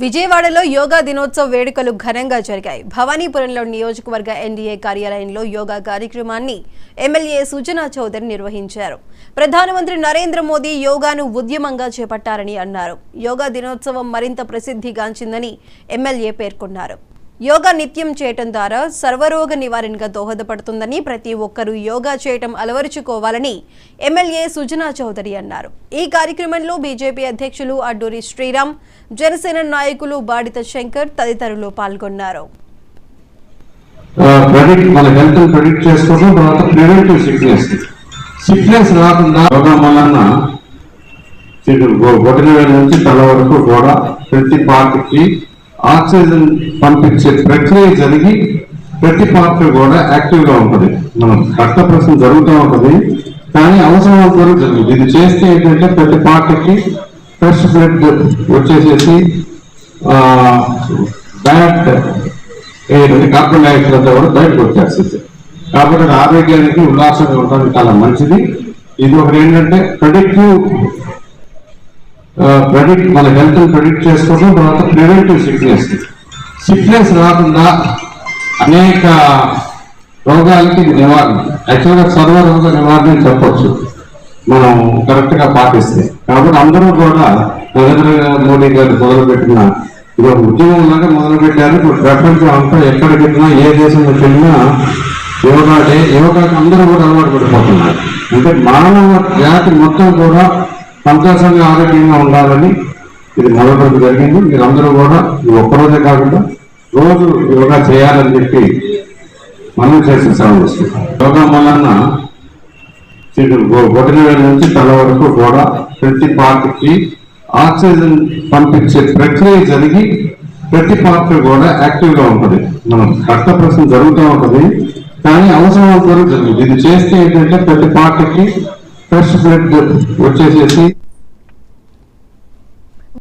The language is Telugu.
విజయవాడలో యోగా దినోత్సవ వేడుకలు ఘనంగా జరిగాయి. భవానీపురంలో నియోజకవర్గ ఎన్డీఏ కార్యాలయంలో యోగా కార్యక్రమాన్ని ఎమ్మెల్యే సుజనా చౌదరి నిర్వహించారు. ప్రధానమంత్రి నరేంద్ర మోదీ యోగాను ఉద్యమంగా చేపట్టారని అన్నారు. యోగా దినోత్సవం మరింత ప్రసిద్ధిగాంచిందని ఎమ్మెల్యే పేర్కొన్నారు. యోగా నిత్యం చేయటం ద్వారా సర్వరోగ నివారణగా దోహదపడుతుందని, ప్రతి ఒక్కరూ యోగా చేయటం అలవరుచుకోవాలని ఎమ్మెల్యే సుజనా చౌదరి అన్నారు. ఈ కార్యక్రమంలో బీజేపీ అధ్యక్షులు అడ్డూరి శ్రీరామ్, జనసేన నాయకులు బాడిత శంకర్ తదితరులు పాల్గొన్నారు. ఆక్సిజన్ పంపించే ప్రక్రియ జరిగి ప్రతి పార్ట్ కూడా యాక్టివ్ గా ఉంటుంది. మనం రక్త ప్రసరణ జరుగుతూ ఉంటుంది, కానీ అవసరం కూడా జరుగుతుంది. ఇది చేస్తే ఏంటంటే ప్రతి పార్ట్ కి ఫ్రెష్ బ్లడ్ వచ్చేసేసి కార్బన్ డైఆక్సైడ్ అంతా కూడా బయటకు వచ్చేస్తుంది. కాబట్టి ఆరోగ్యానికి ఉల్లాసంగా ఉండడానికి చాలా మంచిది. ఇది ఒకటి ఏంటంటే మన హెల్త్ ప్రెడిక్ట్ చేసుకోవడం, తర్వాత ప్రివెంటివ్ సిక్నెస్ రాకుండా అనేక రోగాలకి నివారణ, యాక్చువల్గా సర్వరోగ నివారణ చెప్పొచ్చు మనం కరెక్ట్ గా పాటిస్తే. కాబట్టి అందరూ కూడా నరేంద్ర మోడీ గారు మొదలుపెట్టిన ఇది ఒక ఉద్యమం లాగా మొదలుపెట్టారు. ఇప్పుడు ప్రపంచం అంతా ఎక్కడికి వెళ్ళినా, ఏ దేశంలోకి వెళ్ళినా యోగాకి అందరూ కూడా అలవాటు పడిపోతున్నారు. అంటే మానవ జాతి మొత్తం కూడా సంతోషంగా ఆరోగ్యంగా ఉండాలని ఇది మొదలు జరిగింది. మీరందరూ కూడా ఒక్కరోజే కాకుండా రోజు యోగా చేయాలని చెప్పి మనం చేసే సమావేశం. యోగా వలన బొటనవేలు నుంచి తల వరకు కూడా ప్రతి పార్ట్ కి ఆక్సిజన్ పంపించే ప్రక్రియ జరిగి ప్రతి పార్ట్ కూడా యాక్టివ్ గా ఉంటుంది. మనం రక్త ప్రసరణ జరుగుతూ ఉంటుంది, కానీ అవసరం కూడా జరుగుతుంది. ఇది చేస్తే ఏంటంటే ప్రతి పార్ట్ కి ఫ్రెష్ బ్లడ్ వచ్చేసేసి